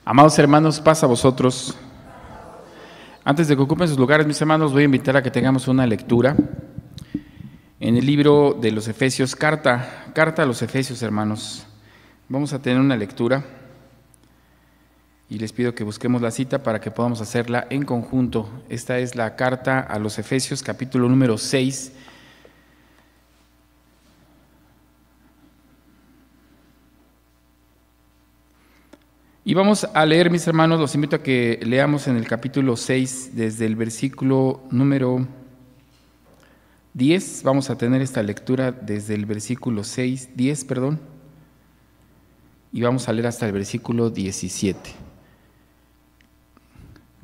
Amados hermanos, paz a vosotros. Antes de que ocupen sus lugares, mis hermanos, voy a invitar a que tengamos una lectura en el libro de los Efesios, carta a los Efesios, hermanos. Vamos a tener una lectura y les pido que busquemos la cita para que podamos hacerla en conjunto. Esta es la carta a los Efesios, capítulo número 6. Y vamos a leer, mis hermanos, los invito a que leamos en el capítulo 6, desde el versículo número 10. Vamos a tener esta lectura desde el versículo 10, y vamos a leer hasta el versículo 17.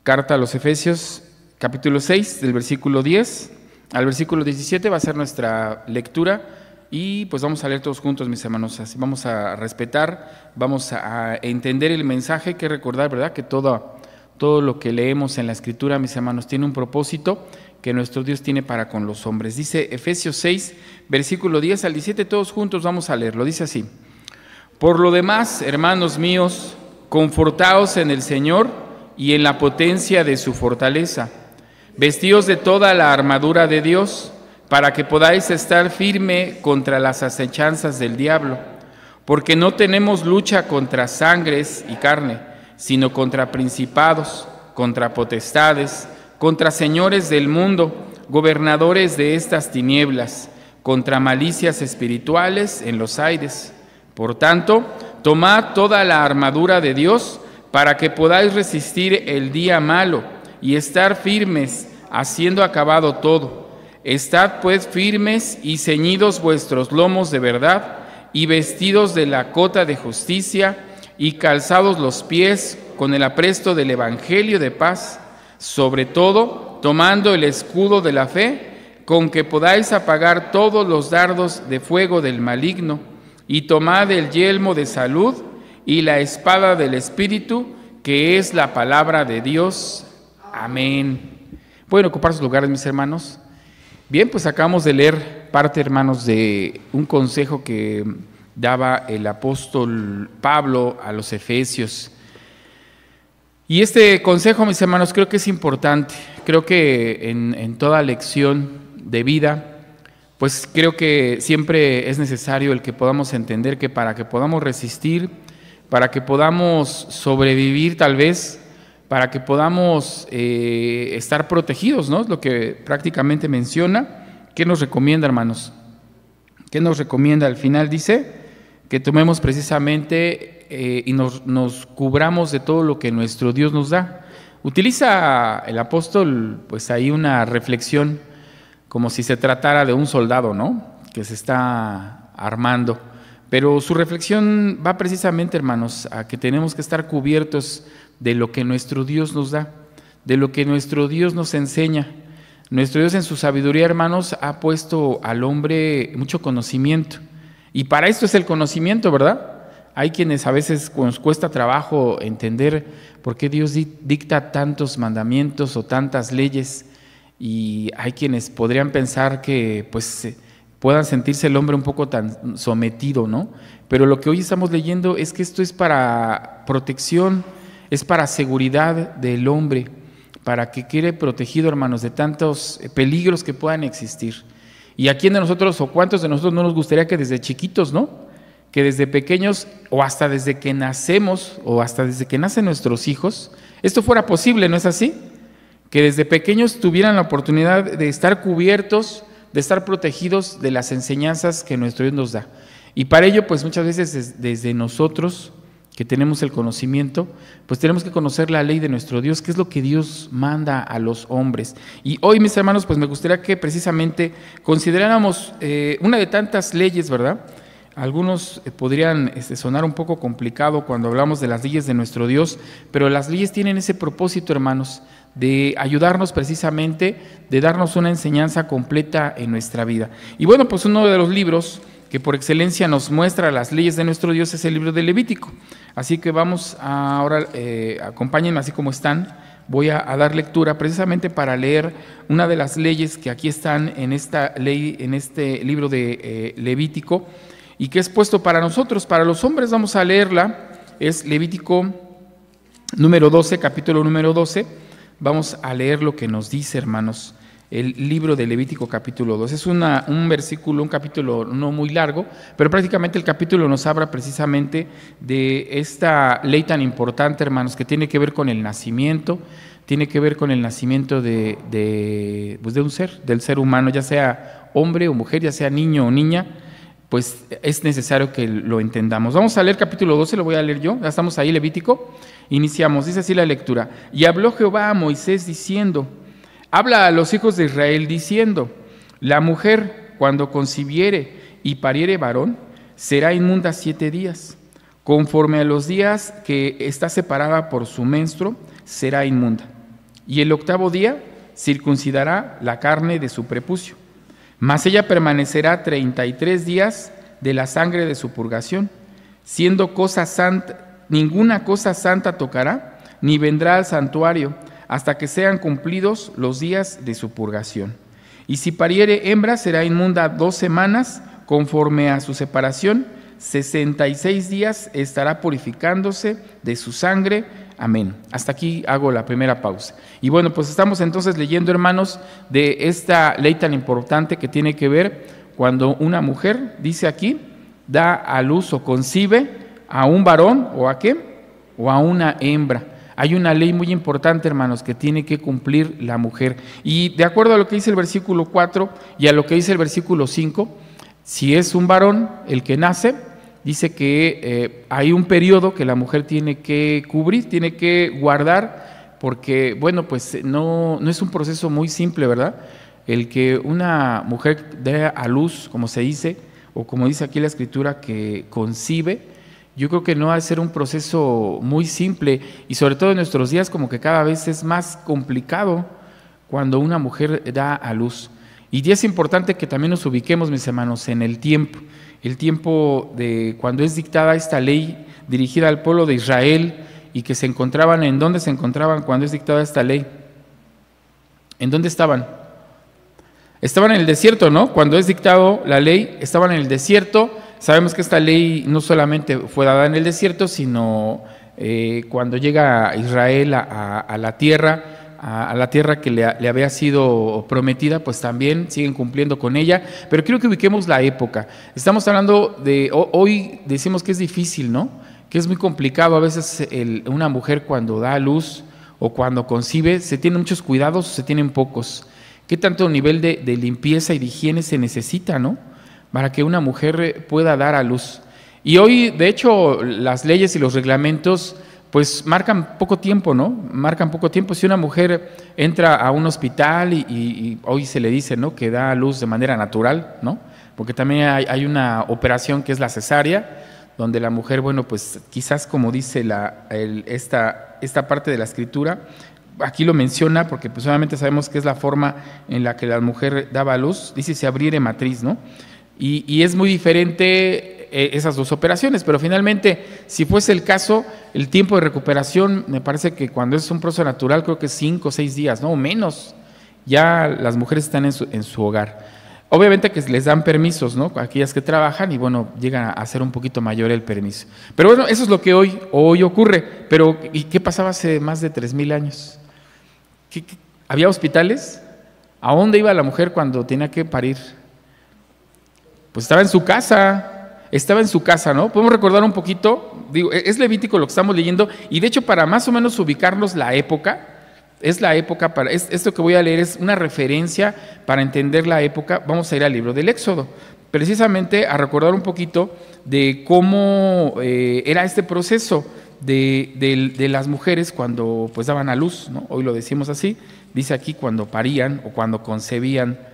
Carta a los Efesios, capítulo 6, del versículo 10 al versículo 17 va a ser nuestra lectura. Y pues vamos a leer todos juntos, mis hermanos, así vamos a respetar, vamos a entender el mensaje, que recordar, ¿verdad?, que todo lo que leemos en la Escritura, mis hermanos, tiene un propósito que nuestro Dios tiene para con los hombres. Dice Efesios 6, versículo 10 al 17, todos juntos vamos a leerlo, dice así: Por lo demás, hermanos míos, confortaos en el Señor y en la potencia de su fortaleza, vestíos de toda la armadura de Dios, para que podáis estar firme contra las acechanzas del diablo, porque no tenemos lucha contra sangres y carne, sino contra principados, contra potestades, contra señores del mundo, gobernadores de estas tinieblas, contra malicias espirituales en los aires. Por tanto, tomad toda la armadura de Dios para que podáis resistir el día malo y estar firmes, haciendo acabado todo. Estad pues firmes y ceñidos vuestros lomos de verdad, y vestidos de la cota de justicia, y calzados los pies con el apresto del evangelio de paz, sobre todo tomando el escudo de la fe, con que podáis apagar todos los dardos de fuego del maligno, y tomad el yelmo de salud y la espada del Espíritu, que es la palabra de Dios. Amén. ¿Pueden ocupar sus lugares, mis hermanos? Bien, pues acabamos de leer parte, hermanos, de un consejo que daba el apóstol Pablo a los Efesios. Y este consejo, mis hermanos, creo que es importante. Creo que en toda lección de vida, pues creo que siempre es necesario el que podamos entender que para que podamos resistir, para que podamos sobrevivir tal vez, para que podamos estar protegidos, ¿no? Es lo que prácticamente menciona. ¿Qué nos recomienda, hermanos? ¿Qué nos recomienda? Al final dice que tomemos precisamente y nos cubramos de todo lo que nuestro Dios nos da. Utiliza el apóstol pues ahí una reflexión como si se tratara de un soldado, ¿no?, que se está armando. Pero su reflexión va precisamente, hermanos, a que tenemos que estar cubiertos de lo que nuestro Dios nos da, de lo que nuestro Dios nos enseña. Nuestro Dios en su sabiduría, hermanos, ha puesto al hombre mucho conocimiento. Y para esto es el conocimiento, ¿verdad? Hay quienes a veces nos cuesta trabajo entender por qué Dios dicta tantos mandamientos o tantas leyes. Y hay quienes podrían pensar que pues puedan sentirse el hombre un poco tan sometido, ¿no? Pero lo que hoy estamos leyendo es que esto es para protección, es para seguridad del hombre, para que quede protegido, hermanos, de tantos peligros que puedan existir. ¿Y a quién de nosotros o cuántos de nosotros no nos gustaría que desde chiquitos, ¿no?, que desde pequeños o hasta desde que nacemos o hasta desde que nacen nuestros hijos, esto fuera posible, ¿no es así? Que desde pequeños tuvieran la oportunidad de estar cubiertos, de estar protegidos de las enseñanzas que nuestro Dios nos da. Y para ello, pues muchas veces desde nosotros, que tenemos el conocimiento, pues tenemos que conocer la ley de nuestro Dios, que es lo que Dios manda a los hombres. Y hoy, mis hermanos, pues me gustaría que precisamente consideráramos una de tantas leyes, ¿verdad? Algunos podrían sonar un poco complicado cuando hablamos de las leyes de nuestro Dios, pero las leyes tienen ese propósito, hermanos, de ayudarnos precisamente, de darnos una enseñanza completa en nuestra vida. Y bueno, pues uno de los libros que por excelencia nos muestra las leyes de nuestro Dios es el libro de Levítico. Así que vamos ahora, acompáñenme así como están, voy a dar lectura precisamente para leer una de las leyes que aquí están en esta ley, en este libro de Levítico, y que es puesto para nosotros, para los hombres. Vamos a leerla, es Levítico número 12, capítulo número 12, vamos a leer lo que nos dice, hermanos, el libro de Levítico capítulo 2. Es un versículo, un capítulo no muy largo, pero prácticamente el capítulo nos habla precisamente de esta ley tan importante, hermanos, que tiene que ver con el nacimiento, tiene que ver con el nacimiento de un ser, del ser humano, ya sea hombre o mujer, ya sea niño o niña, pues es necesario que lo entendamos. Vamos a leer capítulo 12, lo voy a leer yo, ya estamos ahí, Levítico, iniciamos, dice así la lectura. Y habló Jehová a Moisés diciendo: habla a los hijos de Israel diciendo: la mujer cuando concibiere y pariere varón, será inmunda 7 días. Conforme a los días que está separada por su menstruo, será inmunda. Y el 8º día circuncidará la carne de su prepucio. Mas ella permanecerá 33 días de la sangre de su purgación, siendo cosa santa, ninguna cosa santa tocará, ni vendrá al santuario, hasta que sean cumplidos los días de su purgación. Y si pariere hembra, será inmunda 2 semanas, conforme a su separación, 66 días estará purificándose de su sangre. Amén. Hasta aquí hago la primera pausa. Y bueno, pues estamos entonces leyendo, hermanos, de esta ley tan importante que tiene que ver cuando una mujer, dice aquí, da a luz o concibe a un varón, ¿o a qué? O a una hembra. Hay una ley muy importante, hermanos, que tiene que cumplir la mujer. Y de acuerdo a lo que dice el versículo 4 y a lo que dice el versículo 5, si es un varón el que nace, dice que hay un periodo que la mujer tiene que cubrir, tiene que guardar, porque, bueno, pues no es un proceso muy simple, ¿verdad? El que una mujer dé a luz, como se dice, o como dice aquí la Escritura, que concibe, yo creo que no va a ser un proceso muy simple, y sobre todo en nuestros días como que cada vez es más complicado cuando una mujer da a luz. Y es importante que también nos ubiquemos, mis hermanos, en el tiempo de cuando es dictada esta ley dirigida al pueblo de Israel, y que se encontraban, ¿en dónde se encontraban cuando es dictada esta ley? ¿En dónde estaban? Estaban en el desierto, ¿no? Cuando es dictado la ley, estaban en el desierto. Sabemos que esta ley no solamente fue dada en el desierto, sino cuando llega Israel a la tierra que le había sido prometida, pues también siguen cumpliendo con ella. Pero quiero que ubiquemos la época. Estamos hablando de, hoy decimos que es difícil, ¿no? Que es muy complicado a veces una mujer cuando da a luz o cuando concibe, se tienen muchos cuidados o se tienen pocos. ¿Qué tanto nivel de limpieza y de higiene se necesita, ¿no? Para que una mujer pueda dar a luz. Y hoy, de hecho, las leyes y los reglamentos pues marcan poco tiempo, ¿no? Marcan poco tiempo. Si una mujer entra a un hospital y hoy se le dice, ¿no?, que da a luz de manera natural, ¿no? Porque también hay una operación que es la cesárea, donde la mujer, bueno, pues quizás como dice esta parte de la Escritura, aquí lo menciona porque pues obviamente sabemos que es la forma en la que la mujer daba a luz, dice se abriere matriz, ¿no? Y es muy diferente esas dos operaciones, pero finalmente, si fuese el caso, el tiempo de recuperación, me parece que cuando es un proceso natural, creo que es 5 o 6 días, ¿no? O menos, ya las mujeres están en su hogar. Obviamente que les dan permisos, ¿no?, aquellas que trabajan, y bueno, llegan a ser un poquito mayor el permiso. Pero bueno, eso es lo que hoy ocurre. Pero ¿y qué pasaba hace más de 3,000 años? ¿Había hospitales? ¿A dónde iba la mujer cuando tenía que parir? Pues estaba en su casa, ¿no? Podemos recordar un poquito, digo, es Levítico lo que estamos leyendo, y de hecho para más o menos ubicarnos la época, esto que voy a leer es una referencia para entender la época. Vamos a ir al libro del Éxodo, precisamente a recordar un poquito de cómo era este proceso de las mujeres cuando pues daban a luz, ¿no? Hoy lo decimos así, dice aquí cuando parían o cuando concebían.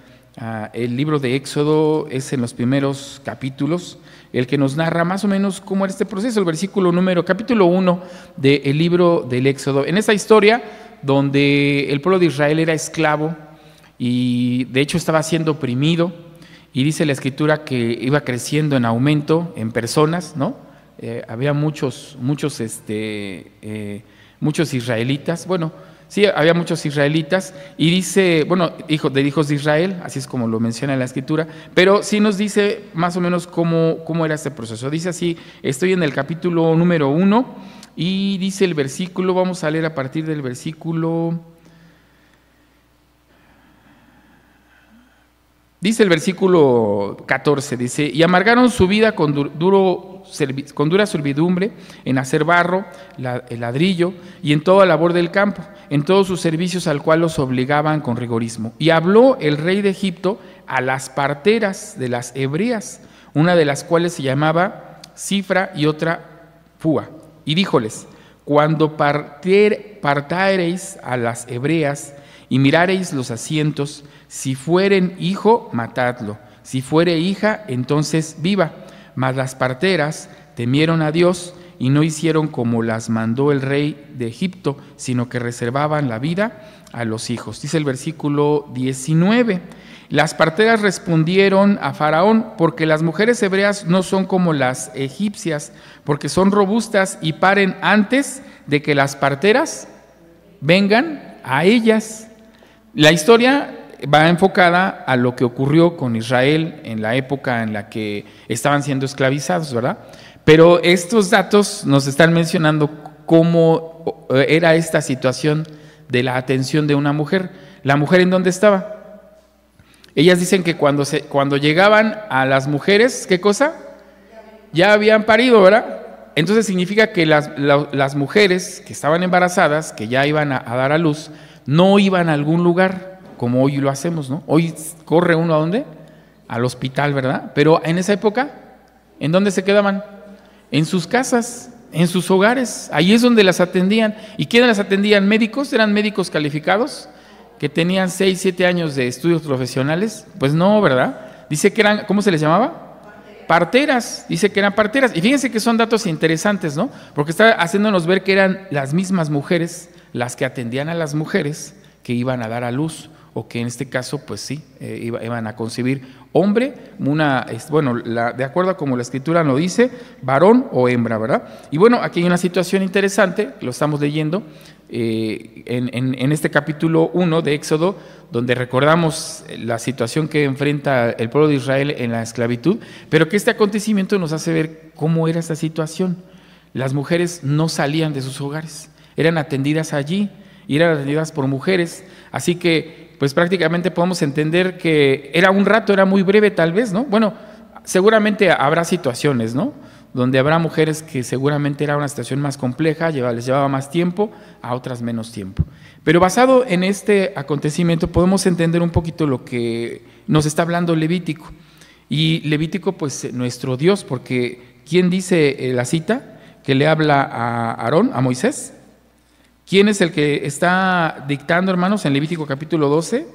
El libro de Éxodo es en los primeros capítulos el que nos narra más o menos cómo era este proceso, capítulo 1 del libro del Éxodo. En esta historia donde el pueblo de Israel era esclavo y de hecho estaba siendo oprimido, y dice la Escritura que iba creciendo en aumento en personas, ¿no? Había muchos israelitas, bueno, sí, había muchos israelitas, y dice, bueno, de hijos de Israel, así es como lo menciona la Escritura, pero sí nos dice más o menos cómo era este proceso. Dice así, estoy en el capítulo número 1, Y dice el versículo, vamos a leer a partir del versículo... Dice el versículo 14, dice, y amargaron su vida con dura servidumbre en hacer barro, el ladrillo, y en toda labor del campo, en todos sus servicios al cual los obligaban con rigorismo. Y habló el rey de Egipto a las parteras de las hebreas, una de las cuales se llamaba Cifra y otra Fúa, y díjoles, cuando partareis a las hebreas y mirareis los asientos, si fueren hijo, matadlo, si fuere hija, entonces viva. Mas las parteras temieron a Dios y no hicieron como las mandó el rey de Egipto, sino que reservaban la vida a los hijos. Dice el versículo 19, las parteras respondieron a Faraón, porque las mujeres hebreas no son como las egipcias, porque son robustas y paren antes de que las parteras vengan a ellas. La historia va enfocada a lo que ocurrió con Israel en la época en la que estaban siendo esclavizados, ¿verdad? Pero estos datos nos están mencionando cómo era esta situación de la atención de una mujer. ¿La mujer en dónde estaba? Ellas dicen que cuando llegaban a las mujeres, ¿qué cosa? Ya habían parido, ¿verdad? Entonces significa que las mujeres que estaban embarazadas, que ya iban a dar a luz, no iban a algún lugar, como hoy lo hacemos, ¿no? Hoy corre uno ¿a dónde? Al hospital, ¿verdad? Pero en esa época, ¿en dónde se quedaban? En sus casas, en sus hogares. Ahí es donde las atendían. ¿Y quiénes las atendían? ¿Médicos? ¿Eran médicos calificados? ¿Que tenían 6, 7 años de estudios profesionales? Pues no, ¿verdad? Dice que eran, ¿cómo se les llamaba? Parteras. Dice que eran parteras. Y fíjense que son datos interesantes, ¿no? Porque está haciéndonos ver que eran las mismas mujeres las que atendían a las mujeres que iban a dar a luz, o que en este caso, pues sí, iban a concebir hombre, de acuerdo a como la Escritura lo dice, varón o hembra, ¿verdad? Y bueno, aquí hay una situación interesante, lo estamos leyendo en este capítulo 1 de Éxodo, donde recordamos la situación que enfrenta el pueblo de Israel en la esclavitud, pero que este acontecimiento nos hace ver cómo era esta situación. Las mujeres no salían de sus hogares, eran atendidas allí y eran atendidas por mujeres, así que pues prácticamente podemos entender que era un rato, era muy breve tal vez, ¿no? Bueno, seguramente habrá situaciones, ¿no? Donde habrá mujeres que seguramente era una situación más compleja, les llevaba más tiempo, a otras menos tiempo. Pero basado en este acontecimiento podemos entender un poquito lo que nos está hablando Levítico. Y Levítico, pues nuestro Dios, porque ¿quién dice la cita que le habla a Aarón, a Moisés? ¿Quién es el que está dictando, hermanos, en Levítico capítulo 12?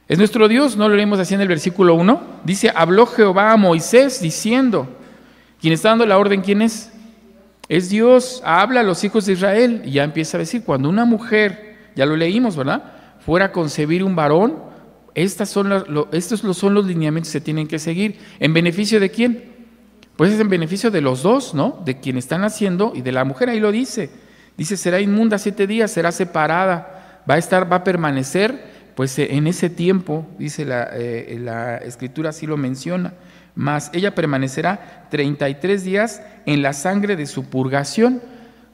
Es nuestro Dios, ¿no lo leemos así en el versículo 1? Dice, habló Jehová a Moisés diciendo, ¿quién está dando la orden? ¿Quién es? Es Dios, habla a los hijos de Israel. Y ya empieza a decir, cuando una mujer, ya lo leímos, ¿verdad? Fuera a concebir un varón, estos son los lineamientos que se tienen que seguir. ¿En beneficio de quién? Pues es en beneficio de los dos, ¿no? De quien están haciendo y de la mujer, ahí lo dice. Dice, será inmunda 7 días, será separada, va a permanecer, pues en ese tiempo, dice la Escritura, así lo menciona, mas ella permanecerá 33 días en la sangre de su purgación.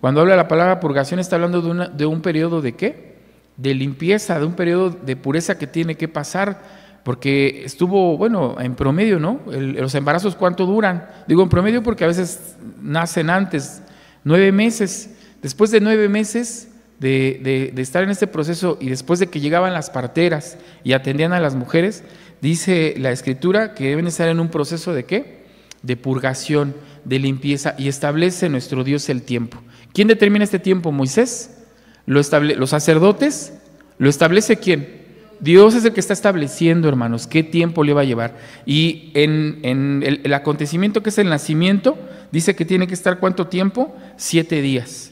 Cuando habla la palabra purgación está hablando de un periodo ¿de qué? De limpieza, de un periodo de pureza que tiene que pasar, porque estuvo, bueno, en promedio, ¿no? Los embarazos, ¿cuánto duran? Digo en promedio porque a veces nacen antes, 9 meses. Después de 9 meses de estar en este proceso y después de que llegaban las parteras y atendían a las mujeres, dice la Escritura que deben estar en un proceso ¿de qué? De purgación, de limpieza, y establece nuestro Dios el tiempo. ¿Quién determina este tiempo? ¿Moisés? ¿Los sacerdotes? ¿Lo establece quién? Dios es el que está estableciendo, hermanos, qué tiempo le va a llevar. Y en el acontecimiento que es el nacimiento, dice que tiene que estar ¿cuánto tiempo? 7 días.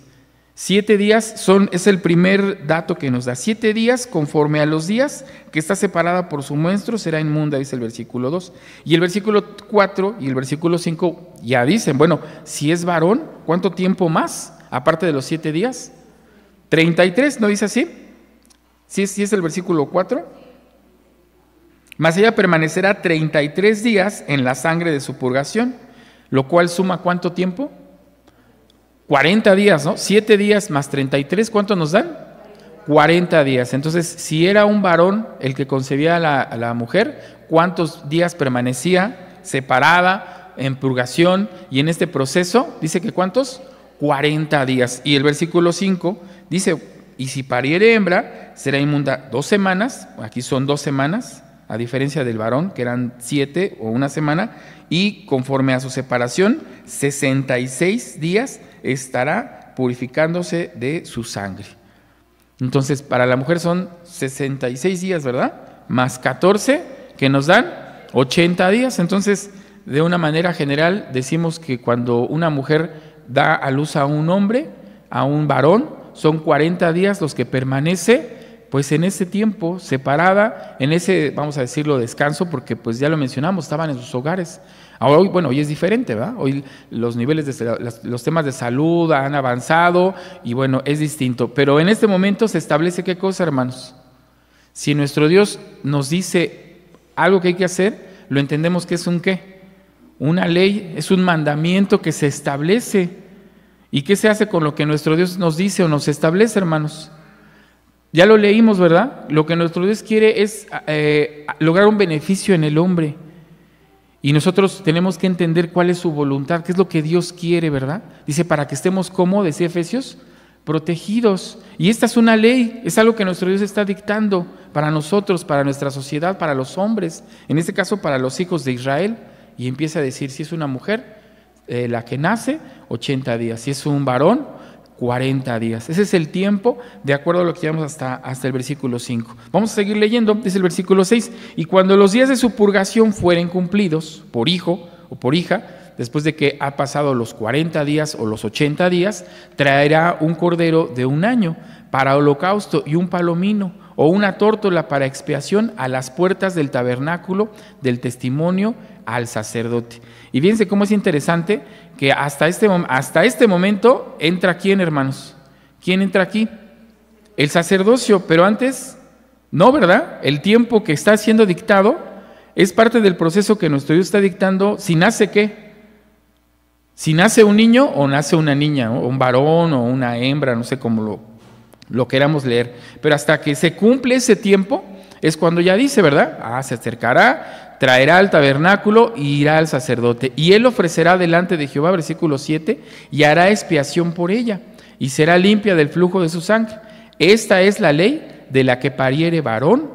7 días es el primer dato que nos da. 7 días conforme a los días que está separada por su menstruo será inmunda, dice el versículo 2. Y el versículo 4 y el versículo 5 ya dicen, bueno, si es varón, ¿cuánto tiempo más? Aparte de los 7 días. 33, ¿no dice así? Sí es el versículo 4. Mas ella permanecerá 33 días en la sangre de su purgación, lo cual suma ¿cuánto tiempo? 40 días, ¿no? 7 días más 33, ¿cuánto nos dan? 40 días. Entonces, si era un varón el que concebía a la mujer, ¿cuántos días permanecía separada, en purgación y en este proceso? Dice que ¿cuántos? 40 días. Y el versículo 5 dice, y si pariere hembra, será inmunda 2 semanas, aquí son 2 semanas, a diferencia del varón, que eran 7 o 1 semana, y conforme a su separación, 66 días estará purificándose de su sangre. Entonces, para la mujer son 66 días, ¿verdad? Más 14, que nos dan 80 días. Entonces, de una manera general, decimos que cuando una mujer da a luz a un hombre, a un varón, son 40 días los que permanece, pues en ese tiempo, separada, en ese, vamos a decirlo, descanso, porque pues ya lo mencionamos, estaban en sus hogares. Ahora, bueno, hoy es diferente, ¿verdad? Hoy los niveles los temas de salud han avanzado y bueno, es distinto. Pero en este momento se establece ¿qué cosa, hermanos? Si nuestro Dios nos dice algo que hay que hacer, lo entendemos que es un ¿qué? Una ley, es un mandamiento que se establece. ¿Y qué se hace con lo que nuestro Dios nos dice o nos establece, hermanos? Ya lo leímos, ¿verdad? Lo que nuestro Dios quiere es lograr un beneficio en el hombre. Y nosotros tenemos que entender cuál es su voluntad, qué es lo que Dios quiere, ¿verdad? Dice, para que estemos, ¿cómo? Decía Efesios, protegidos. Y esta es una ley, es algo que nuestro Dios está dictando para nosotros, para nuestra sociedad, para los hombres, en este caso para los hijos de Israel. Y empieza a decir, si es una mujer, la que nace, 80 días. Si es un varón, 40 días. Ese es el tiempo, de acuerdo a lo que llevamos hasta el versículo 5. Vamos a seguir leyendo, dice el versículo 6. Y cuando los días de su purgación fueren cumplidos, por hijo o por hija, después de que ha pasado los 40 días o los 80 días, traerá un cordero de 1 año para holocausto y un palomino o una tórtola para expiación a las puertas del tabernáculo del testimonio al sacerdote. Y fíjense cómo es interesante que hasta este momento entra ¿quién, hermanos? ¿Quién entra aquí? El sacerdocio, pero antes no, ¿verdad? El tiempo que está siendo dictado es parte del proceso que nuestro Dios está dictando. Si nace ¿qué? Si nace un niño o nace una niña, o un varón o una hembra, no sé cómo lo queramos leer, pero hasta que se cumple ese tiempo es cuando ya dice, ¿verdad? Se acercará, traerá al tabernáculo y irá al sacerdote, y él ofrecerá delante de Jehová, versículo 7, y hará expiación por ella, y será limpia del flujo de su sangre. Esta es la ley de la que pariere varón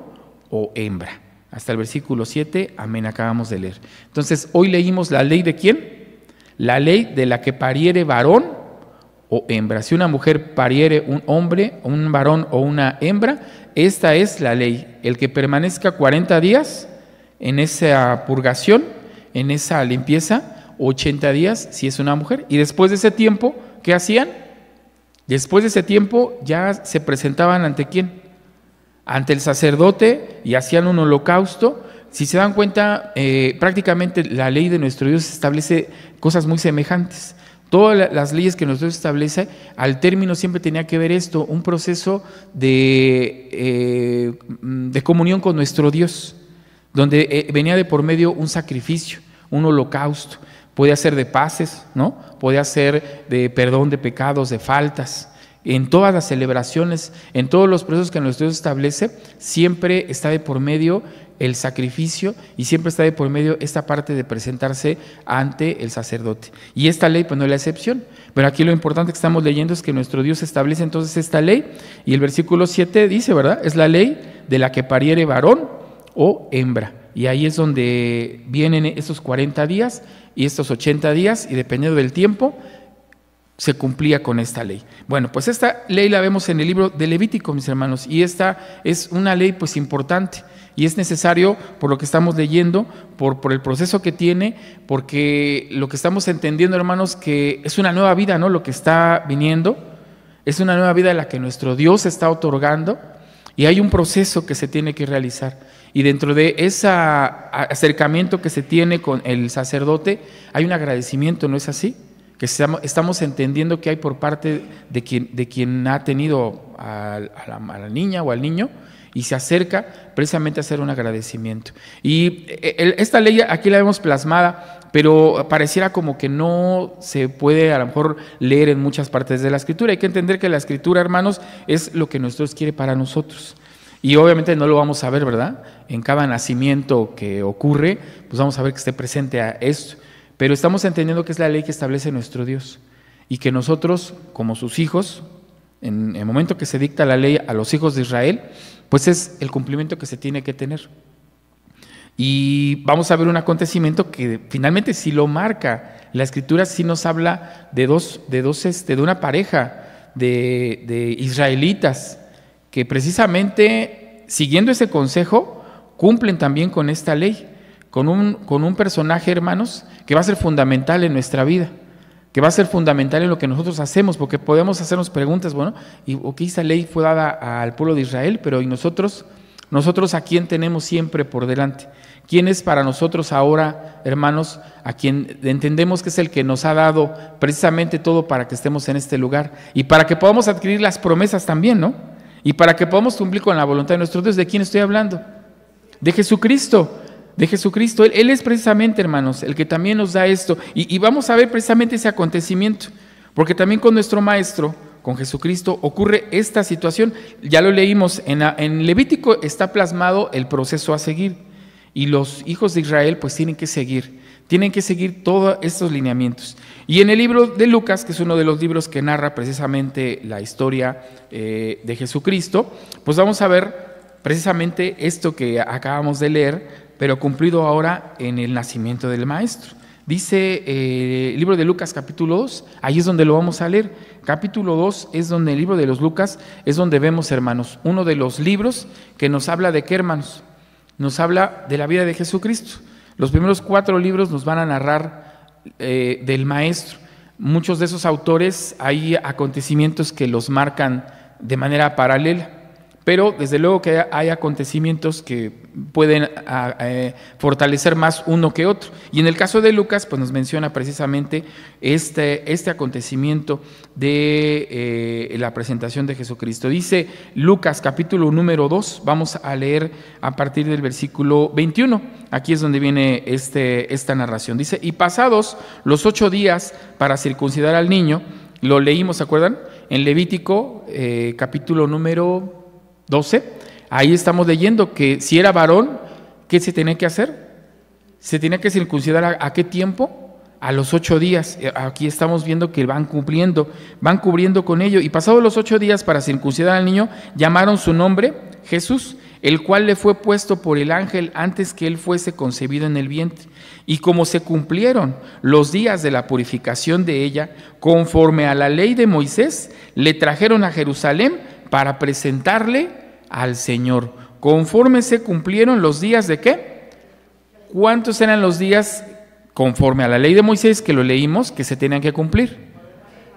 o hembra. Hasta el versículo 7, amén, acabamos de leer. Entonces, hoy leímos la ley de ¿quién? La ley de la que pariere varón o hembra. Si una mujer pariere un hombre, un varón o una hembra, esta es la ley. El que permanezca 40 días en esa purgación, en esa limpieza, 80 días si es una mujer. Y después de ese tiempo, ¿qué hacían? Después de ese tiempo ya se presentaban ¿ante quién? Ante el sacerdote y hacían un holocausto. Si se dan cuenta, prácticamente la ley de nuestro Dios establece cosas muy semejantes. Todas las leyes que nuestro Dios establece, al término siempre tenía que ver esto, un proceso de comunión con nuestro Dios, donde venía de por medio un sacrificio, un holocausto. Podía ser de paces, ¿no? Podía ser de perdón de pecados, de faltas. En todas las celebraciones, en todos los procesos que nuestro Dios establece, siempre está de por medio el sacrificio y siempre está de por medio esta parte de presentarse ante el sacerdote. Y esta ley pues no es la excepción, pero aquí lo importante que estamos leyendo es que nuestro Dios establece entonces esta ley, y el versículo 7 dice, ¿verdad? Es la ley de la que pariere varón o hembra, y ahí es donde vienen estos 40 días y estos 80 días, y dependiendo del tiempo se cumplía con esta ley. Bueno, pues esta ley la vemos en el libro de Levítico, mis hermanos, y esta es una ley pues importante, y es necesario por lo que estamos leyendo, por el proceso que tiene, porque lo que estamos entendiendo, hermanos, que es una nueva vida, ¿no? Lo que está viniendo es una nueva vida la que nuestro Dios está otorgando, y hay un proceso que se tiene que realizar, y dentro de ese acercamiento que se tiene con el sacerdote hay un agradecimiento, ¿no es así? Que estamos entendiendo que hay por parte de quien ha tenido a la niña o al niño, y se acerca precisamente a hacer un agradecimiento. Y esta ley aquí la vemos plasmada, pero pareciera como que no se puede a lo mejor leer en muchas partes de la Escritura. Hay que entender que la Escritura, hermanos, es lo que Dios quiere para nosotros. Y obviamente no lo vamos a ver, ¿verdad? En cada nacimiento que ocurre, pues vamos a ver que esté presente a esto. Pero estamos entendiendo que es la ley que establece nuestro Dios. Y que nosotros, como sus hijos, en el momento que se dicta la ley a los hijos de Israel, pues es el cumplimiento que se tiene que tener. Y vamos a ver un acontecimiento que finalmente sí lo marca. La Escritura sí nos habla de una pareja de israelitas que precisamente, siguiendo ese consejo, cumplen también con esta ley, con un personaje, hermanos, que va a ser fundamental en nuestra vida, que va a ser fundamental en lo que nosotros hacemos, porque podemos hacernos preguntas, bueno, esta ley fue dada al pueblo de Israel, pero ¿y nosotros a quién tenemos siempre por delante? ¿Quién es para nosotros ahora, hermanos, a quien entendemos que es el que nos ha dado precisamente todo para que estemos en este lugar y para que podamos adquirir las promesas también, ¿no? Y para que podamos cumplir con la voluntad de nuestro Dios? ¿De quién estoy hablando? De Jesucristo. De Jesucristo. Él es precisamente, hermanos, el que también nos da esto. Y vamos a ver precisamente ese acontecimiento, porque también con nuestro Maestro, con Jesucristo, ocurre esta situación. Ya lo leímos, en Levítico está plasmado el proceso a seguir, y los hijos de Israel pues tienen que seguir todos estos lineamientos. Y en el libro de Lucas, que es uno de los libros que narra precisamente la historia de Jesucristo, pues vamos a ver precisamente esto que acabamos de leer, pero cumplido ahora en el nacimiento del Maestro. Dice el libro de Lucas capítulo 2, ahí es donde lo vamos a leer. Capítulo 2 es donde el libro de los Lucas es donde vemos, hermanos, uno de los libros que nos habla de qué, hermanos. Nos habla de la vida de Jesucristo. Los primeros 4 libros nos van a narrar del Maestro. Muchos de esos autores hay acontecimientos que los marcan de manera paralela, pero desde luego que hay acontecimientos que pueden fortalecer más uno que otro. Y en el caso de Lucas, pues nos menciona precisamente este acontecimiento de la presentación de Jesucristo. Dice Lucas capítulo número 2, vamos a leer a partir del versículo 21. Aquí es donde viene esta narración. Dice, y pasados los 8 días para circuncidar al niño, lo leímos, ¿se acuerdan? En Levítico capítulo número 12, ahí estamos leyendo que si era varón, ¿qué se tenía que hacer? Se tenía que circuncidar ¿a qué tiempo? A los 8 días. Aquí estamos viendo que van cubriendo con ello. Y pasados los 8 días para circuncidar al niño, llamaron su nombre Jesús, el cual le fue puesto por el ángel antes que él fuese concebido en el vientre. Y como se cumplieron los días de la purificación de ella, conforme a la ley de Moisés, le trajeron a Jerusalén para presentarle al Señor. Conforme se cumplieron los días ¿de qué? ¿Cuántos eran los días conforme a la ley de Moisés que lo leímos que se tenían que cumplir?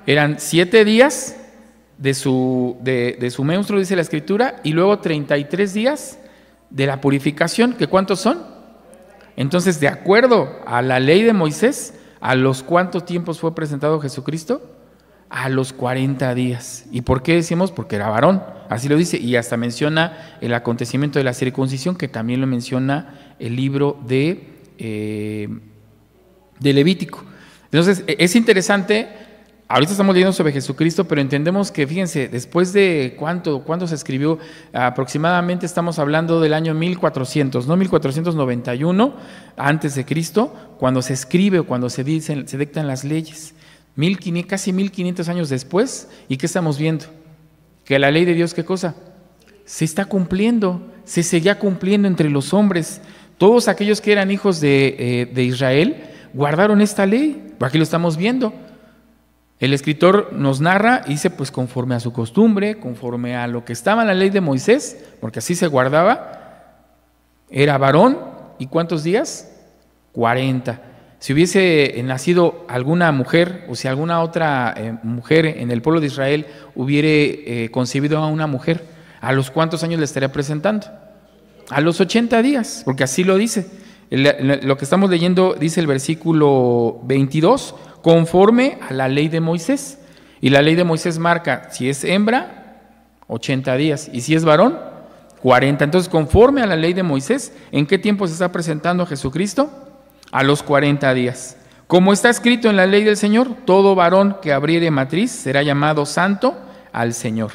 Eran 7 días de su menstruo, dice la Escritura, y luego 33 días de la purificación. ¿Que cuántos son? Entonces, de acuerdo a la ley de Moisés, ¿a los cuántos tiempos fue presentado Jesucristo? A los 40 días. ¿Y por qué decimos? Porque era varón, así lo dice, y hasta menciona el acontecimiento de la circuncisión, que también lo menciona el libro de Levítico. Entonces, es interesante. Ahorita estamos leyendo sobre Jesucristo, pero entendemos que, fíjense, después de ¿cuándo se escribió? Aproximadamente estamos hablando del año 1400, ¿no? 1491 antes de Cristo, cuando se escribe o cuando se dictan las leyes. Casi 1500 años después, ¿y qué estamos viendo? Que la ley de Dios, ¿qué cosa? Se está cumpliendo, se seguía cumpliendo entre los hombres. Todos aquellos que eran hijos de Israel guardaron esta ley. Aquí lo estamos viendo. El escritor nos narra y dice, pues conforme a su costumbre, conforme a lo que estaba en la ley de Moisés, porque así se guardaba, era varón, ¿y cuántos días? 40. Si hubiese nacido alguna mujer, o si alguna otra mujer en el pueblo de Israel hubiere concebido a una mujer, ¿a los cuántos años le estaría presentando? A los 80 días, porque así lo dice. Lo que estamos leyendo dice el versículo 22, conforme a la ley de Moisés. Y la ley de Moisés marca, si es hembra, 80 días, y si es varón, 40. Entonces, conforme a la ley de Moisés, ¿en qué tiempo se está presentando a Jesucristo? A los 40 días. Como está escrito en la ley del Señor, todo varón que abriere matriz será llamado santo al Señor.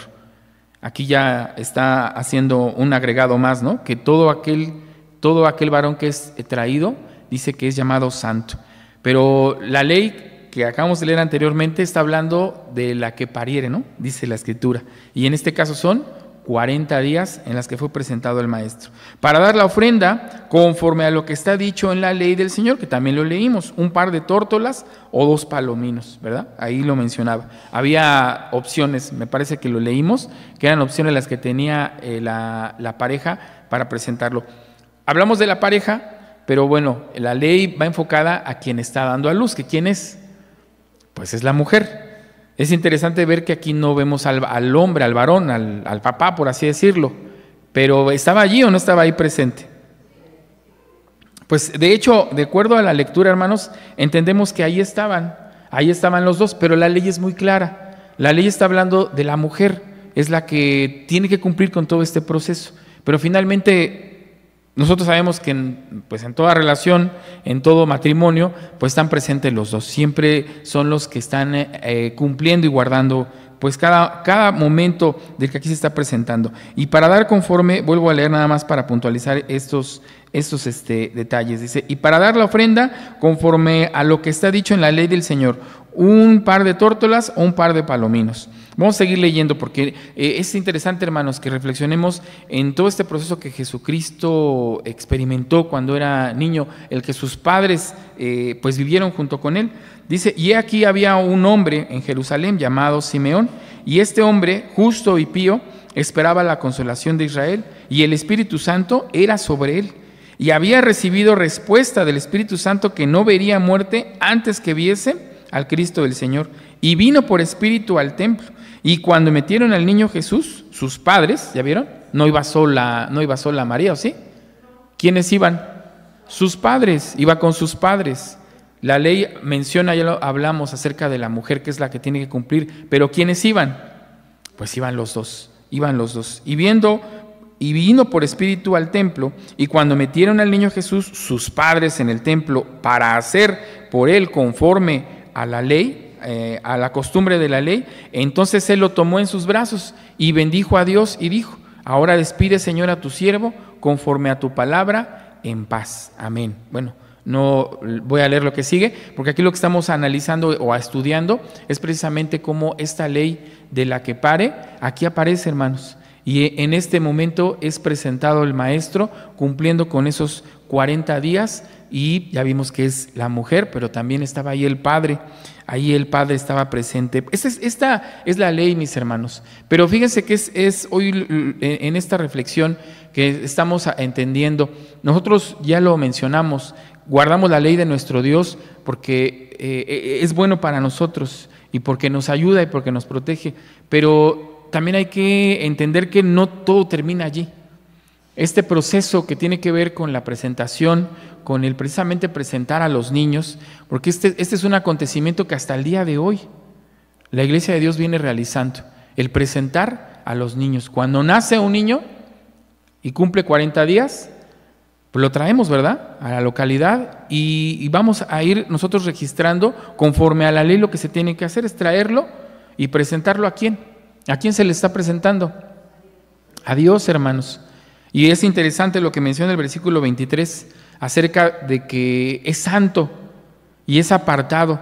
Aquí ya está haciendo un agregado más, ¿no? Que todo aquel varón que es traído, dice que es llamado santo. Pero la ley que acabamos de leer anteriormente está hablando de la que pariere, ¿no? Dice la Escritura. Y en este caso son 40 días en las que fue presentado el maestro, para dar la ofrenda conforme a lo que está dicho en la ley del Señor, que también lo leímos, un par de tórtolas o 2 palominos, ¿verdad? Ahí lo mencionaba. Había opciones, me parece que lo leímos, que eran opciones las que tenía la pareja para presentarlo. Hablamos de la pareja, pero bueno, la ley va enfocada a quien está dando a luz, que ¿quién es? Pues es la mujer. Es interesante ver que aquí no vemos al hombre, al varón, al papá, por así decirlo, pero ¿estaba allí o no estaba ahí presente? Pues de hecho, de acuerdo a la lectura, hermanos, entendemos que ahí estaban los dos, pero la ley es muy clara. La ley está hablando de la mujer, es la que tiene que cumplir con todo este proceso, pero finalmente nosotros sabemos que en toda relación, en todo matrimonio, pues están presentes los dos. Siempre son los que están cumpliendo y guardando pues cada momento del que aquí se está presentando. Y para dar conforme, vuelvo a leer nada más para puntualizar estos detalles. Dice, y para dar la ofrenda conforme a lo que está dicho en la ley del Señor, un par de tórtolas o un par de palominos. Vamos a seguir leyendo porque es interesante, hermanos, que reflexionemos en todo este proceso que Jesucristo experimentó cuando era niño, el que sus padres pues vivieron junto con él. Dice, y aquí había un hombre en Jerusalén llamado Simeón, y este hombre, justo y pío, esperaba la consolación de Israel, y el Espíritu Santo era sobre él. Y había recibido respuesta del Espíritu Santo que no vería muerte antes que viese al Cristo del Señor. Y vino por espíritu al templo. Y cuando metieron al niño Jesús, sus padres, ¿ya vieron? No iba sola María, ¿o sí? ¿Quiénes iban? Sus padres, iba con sus padres. La ley menciona, ya lo hablamos acerca de la mujer que es la que tiene que cumplir, pero ¿quiénes iban? Pues iban los dos. Y vino por espíritu al templo, y cuando metieron al niño Jesús, sus padres en el templo, para hacer por él conforme a la ley, a la costumbre de la ley, entonces él lo tomó en sus brazos y bendijo a Dios y dijo, ahora despide, Señor, a tu siervo conforme a tu palabra, en paz. Amén. Bueno, no voy a leer lo que sigue, porque aquí lo que estamos analizando o estudiando es precisamente cómo esta ley de la que pare, aquí aparece, hermanos, y en este momento es presentado el maestro cumpliendo con esos 40 días, y ya vimos que es la mujer, pero también estaba ahí el padre estaba presente. Esta es la ley, mis hermanos, pero fíjense que es hoy en esta reflexión que estamos entendiendo, nosotros ya lo mencionamos, guardamos la ley de nuestro Dios porque es bueno para nosotros y porque nos ayuda y porque nos protege, pero también hay que entender que no todo termina allí. Este proceso que tiene que ver con la presentación, con el precisamente presentar a los niños, porque este es un acontecimiento que hasta el día de hoy la Iglesia de Dios viene realizando, el presentar a los niños. Cuando nace un niño y cumple 40 días, pues lo traemos, ¿verdad?, a la localidad y vamos a ir nosotros registrando conforme a la ley. Lo que se tiene que hacer es traerlo y presentarlo ¿a quién? ¿A quién se le está presentando? A Dios, hermanos. Y es interesante lo que menciona el versículo 23 acerca de que es santo y es apartado.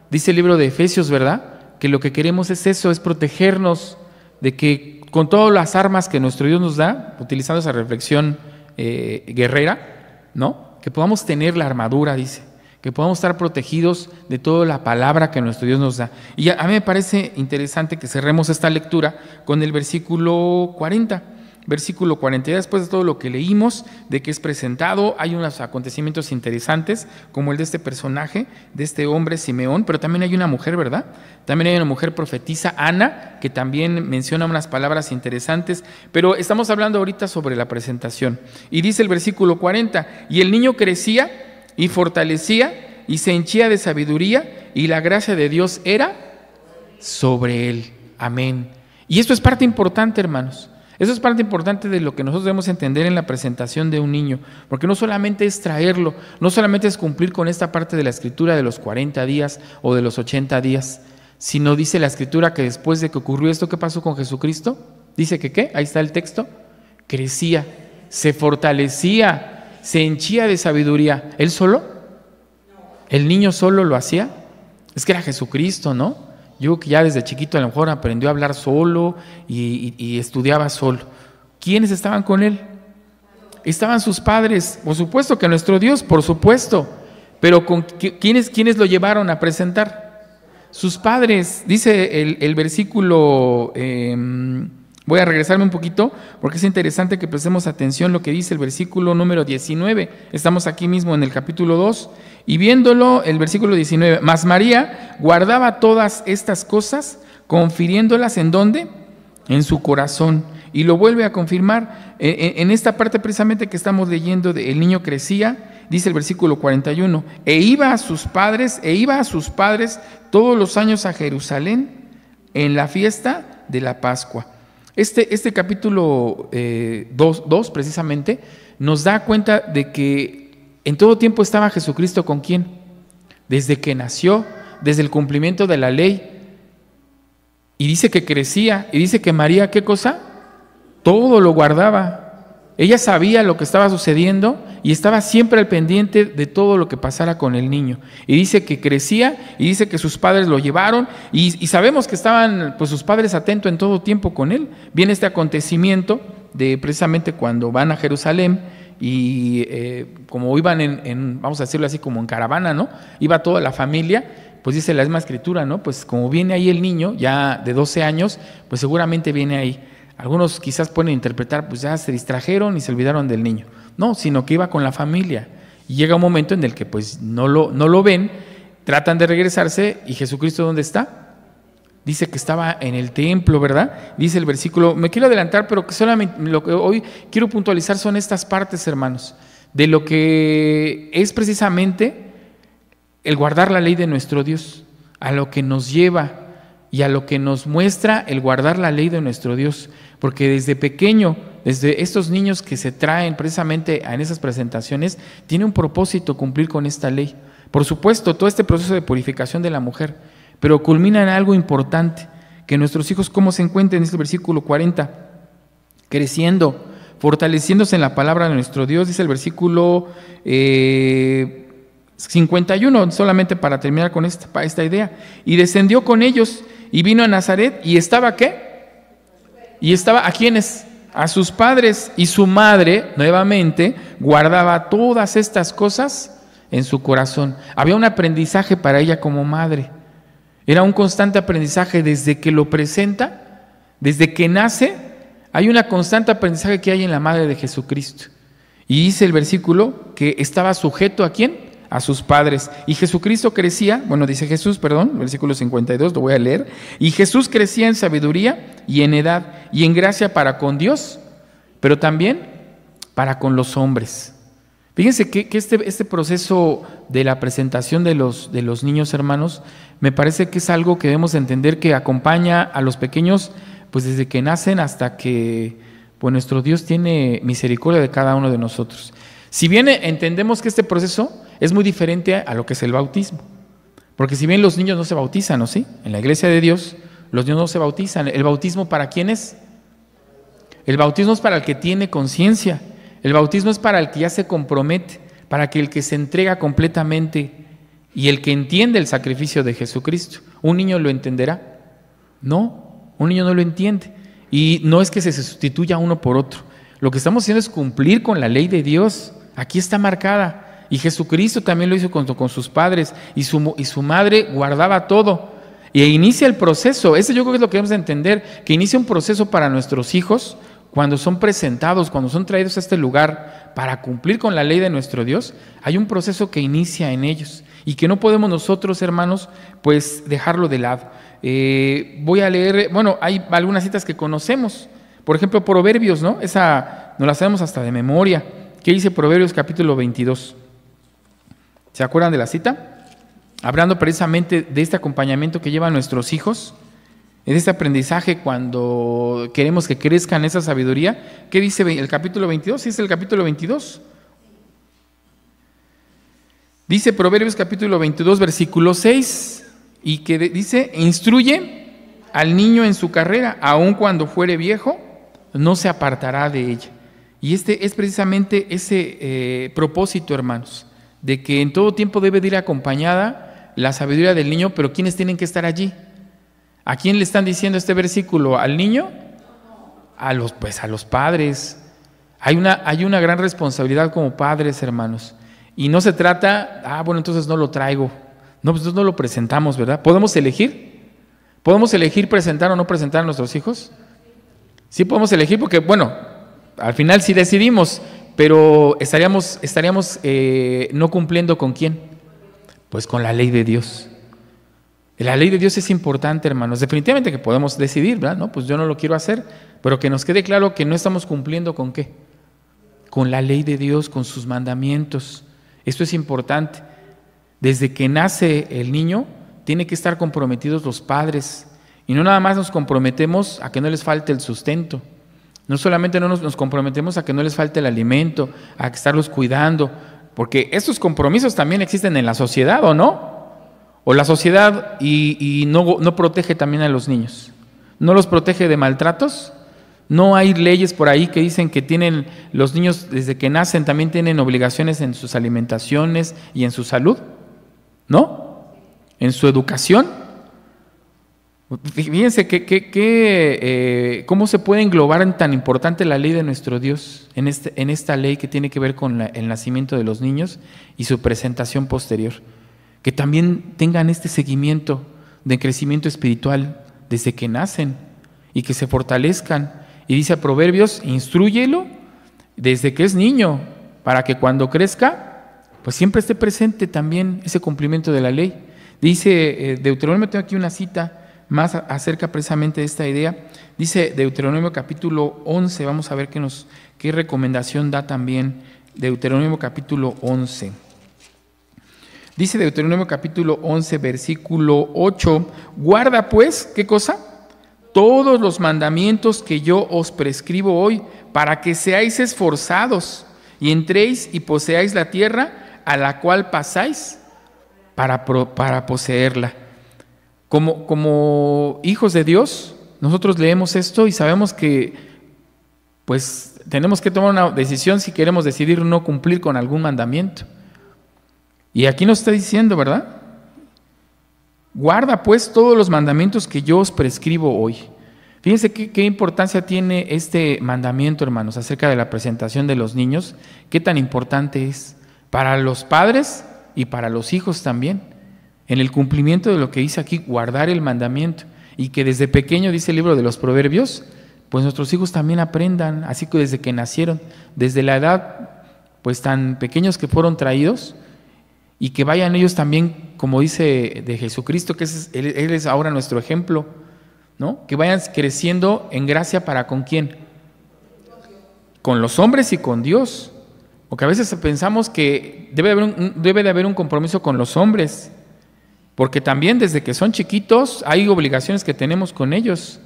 Dice el libro de Efesios, ¿verdad?, que lo que queremos es eso, es protegernos de que con todas las armas que nuestro Dios nos da, utilizando esa reflexión guerrera, ¿no?, que podamos tener la armadura, dice, que podamos estar protegidos de toda la palabra que nuestro Dios nos da. Y a mí me parece interesante que cerremos esta lectura con el versículo 40. Versículo 40, después de todo lo que leímos, de que es presentado, hay unos acontecimientos interesantes, como el de este personaje, de este hombre Simeón, pero también hay una mujer, ¿verdad? También hay una mujer profetisa, Ana, que también menciona unas palabras interesantes, pero estamos hablando ahorita sobre la presentación. Y dice el versículo 40, y el niño crecía y fortalecía y se henchía de sabiduría, y la gracia de Dios era sobre él. Amén. Y esto es parte importante, hermanos. Eso es parte importante de lo que nosotros debemos entender en la presentación de un niño, porque no solamente es traerlo, no solamente es cumplir con esta parte de la Escritura de los 40 días o de los 80 días, sino dice la Escritura que después de que ocurrió esto, ¿qué pasó con Jesucristo? Dice que ¿qué? Ahí está el texto. Crecía, se fortalecía, se henchía de sabiduría. ¿Él solo? ¿El niño solo lo hacía? Es que era Jesucristo, ¿no? Yo creo que ya desde chiquito a lo mejor aprendió a hablar solo y estudiaba solo. ¿Quiénes estaban con él? Estaban sus padres, por supuesto que nuestro Dios, por supuesto. Pero ¿quiénes lo llevaron a presentar? Sus padres. Dice el versículo, voy a regresarme un poquito porque es interesante que prestemos atención lo que dice el versículo número 19. Estamos aquí mismo en el capítulo 2. Y viéndolo, el versículo 19, mas María guardaba todas estas cosas, confiriéndolas ¿en dónde? En su corazón. Y lo vuelve a confirmar en esta parte precisamente que estamos leyendo de el niño crecía, dice el versículo 41, e iba a sus padres todos los años a Jerusalén en la fiesta de la Pascua. Este capítulo 2 precisamente nos da cuenta de que en todo tiempo estaba Jesucristo ¿con quién? Desde que nació, desde el cumplimiento de la ley. Y dice que crecía, y dice que María, ¿qué cosa? Todo lo guardaba. Ella sabía lo que estaba sucediendo y estaba siempre al pendiente de todo lo que pasara con el niño. Y dice que crecía, y dice que sus padres lo llevaron, y sabemos que estaban pues sus padres atentos en todo tiempo con él. Viene este acontecimiento de precisamente cuando van a Jerusalén, y como iban vamos a decirlo así, como en caravana, ¿no? Iba toda la familia, pues dice la misma Escritura, ¿no? Pues como viene ahí el niño, ya de 12 años, pues seguramente viene ahí. Algunos quizás pueden interpretar, pues ya se distrajeron y se olvidaron del niño. No, sino que iba con la familia. Y llega un momento en el que pues no lo ven, tratan de regresarse, y Jesucristo, ¿dónde está? Dice que estaba en el templo, ¿verdad? Dice el versículo, me quiero adelantar, pero que solamente lo que hoy quiero puntualizar son estas partes, hermanos, de lo que es precisamente el guardar la ley de nuestro Dios, a lo que nos lleva y a lo que nos muestra el guardar la ley de nuestro Dios, porque desde pequeño, desde estos niños que se traen precisamente en esas presentaciones, tiene un propósito cumplir con esta ley. Por supuesto, todo este proceso de purificación de la mujer, pero culmina en algo importante, que nuestros hijos cómo se encuentran en este versículo 40, creciendo, fortaleciéndose en la palabra de nuestro Dios, dice el versículo 51, solamente para terminar con esta idea, y descendió con ellos, y vino a Nazaret, y estaba ¿qué? Y estaba ¿a quiénes? A sus padres, y su madre, nuevamente, guardaba todas estas cosas en su corazón. Había un aprendizaje para ella como madre. Era un constante aprendizaje desde que lo presenta, desde que nace, hay una constante aprendizaje que hay en la madre de Jesucristo. Y dice el versículo que estaba sujeto ¿a quién? A sus padres. Y Jesucristo crecía, dice Jesús, versículo 52, lo voy a leer. Y Jesús crecía en sabiduría y en edad y en gracia para con Dios, pero también para con los hombres. Fíjense que este proceso de la presentación de los niños, hermanos, me parece que es algo que debemos entender que acompaña a los pequeños pues desde que nacen hasta que pues nuestro Dios tiene misericordia de cada uno de nosotros. Si bien entendemos que este proceso es muy diferente a lo que es el bautismo, porque si bien los niños no se bautizan, ¿no? ¿Sí? En la iglesia de Dios los niños no se bautizan. ¿El bautismo para quién es? El bautismo es para el que tiene conciencia. El bautismo es para el que ya se compromete, para el que se entrega completamente y el que entiende el sacrificio de Jesucristo. ¿Un niño lo entenderá? No, un niño no lo entiende. Y no es que se sustituya uno por otro. Lo que estamos haciendo es cumplir con la ley de Dios. Aquí está marcada. Y Jesucristo también lo hizo con sus padres. Y su madre guardaba todo. Y inicia el proceso. Yo creo que es lo que debemos entender, que inicia un proceso para nuestros hijos cuando son presentados, cuando son traídos a este lugar para cumplir con la ley de nuestro Dios. Hay un proceso que inicia en ellos y que no podemos nosotros, hermanos, pues dejarlo de lado. Voy a leer, hay algunas citas que conocemos. Por ejemplo, Proverbios, ¿no? Esa nos la sabemos hasta de memoria. ¿Qué dice Proverbios capítulo 22? ¿Se acuerdan de la cita? Hablando precisamente de este acompañamiento que llevan nuestros hijos. en este aprendizaje cuando queremos que crezca en esa sabiduría. ¿Qué dice el capítulo 22? Sí, es el capítulo 22. Dice Proverbios capítulo 22, versículo 6, y que dice, instruye al niño en su carrera, aun cuando fuere viejo, no se apartará de ella. Y este es precisamente ese propósito, hermanos, de que en todo tiempo debe de ir acompañada la sabiduría del niño, pero ¿quiénes tienen que estar allí? ¿A quién le están diciendo este versículo? ¿Al niño? A los padres. Hay una gran responsabilidad como padres, hermanos. Y no se trata, bueno, entonces no lo traigo. No, pues entonces no lo presentamos, ¿verdad? ¿Podemos elegir? ¿Podemos elegir presentar o no presentar a nuestros hijos? Sí podemos elegir porque, bueno, al final sí decidimos, pero estaríamos no cumpliendo ¿con quién? Pues con la ley de Dios. La ley de Dios es importante, hermanos. Definitivamente que podemos decidir, ¿verdad? No, pues yo no lo quiero hacer, pero que nos quede claro que no estamos cumpliendo ¿con qué? Con la ley de Dios, con sus mandamientos. Esto es importante. Desde que nace el niño, tiene que estar comprometidos los padres. Y no nada más nos comprometemos a que no les falte el sustento. No solamente nos comprometemos a que no les falte el alimento, a estarlos cuidando, porque estos compromisos también existen en la sociedad, ¿o no? O la sociedad y no protege también a los niños. ¿No los protege de maltratos? ¿No hay leyes por ahí que dicen que tienen los niños desde que nacen también tienen obligaciones en sus alimentaciones y en su salud? ¿No? ¿En su educación? Fíjense cómo se puede englobar en tan importante la ley de nuestro Dios en esta ley que tiene que ver con el nacimiento de los niños y su presentación posterior. Que también tengan este seguimiento de crecimiento espiritual desde que nacen y que se fortalezcan. Y dice Proverbios, instrúyelo desde que es niño, para que cuando crezca, pues siempre esté presente también ese cumplimiento de la ley. Dice Deuteronomio, tengo aquí una cita más acerca precisamente de esta idea. Dice Deuteronomio capítulo 11, vamos a ver qué recomendación da también Deuteronomio capítulo 11. Dice Deuteronomio capítulo 11, versículo 8, guarda pues, ¿qué cosa? Todos los mandamientos que yo os prescribo hoy, para que seáis esforzados y entréis y poseáis la tierra a la cual pasáis para poseerla. Como hijos de Dios, nosotros leemos esto y sabemos que pues tenemos que tomar una decisión si queremos decidir no cumplir con algún mandamiento. Y aquí nos está diciendo, ¿verdad? Guarda pues todos los mandamientos que yo os prescribo hoy. Fíjense qué importancia tiene este mandamiento, hermanos, acerca de la presentación de los niños. Qué tan importante es para los padres y para los hijos también. En el cumplimiento de lo que dice aquí, guardar el mandamiento. Y que desde pequeño, dice el libro de los Proverbios, pues nuestros hijos también aprendan, así que desde que nacieron, desde la edad pues tan pequeños que fueron traídos, y que vayan ellos también, como dice de Jesucristo, que Él es ahora nuestro ejemplo, ¿no? Que vayan creciendo en gracia para ¿con quién? Con los hombres y con Dios. Porque a veces pensamos que debe de haber un compromiso con los hombres, porque también desde que son chiquitos hay obligaciones que tenemos con ellos.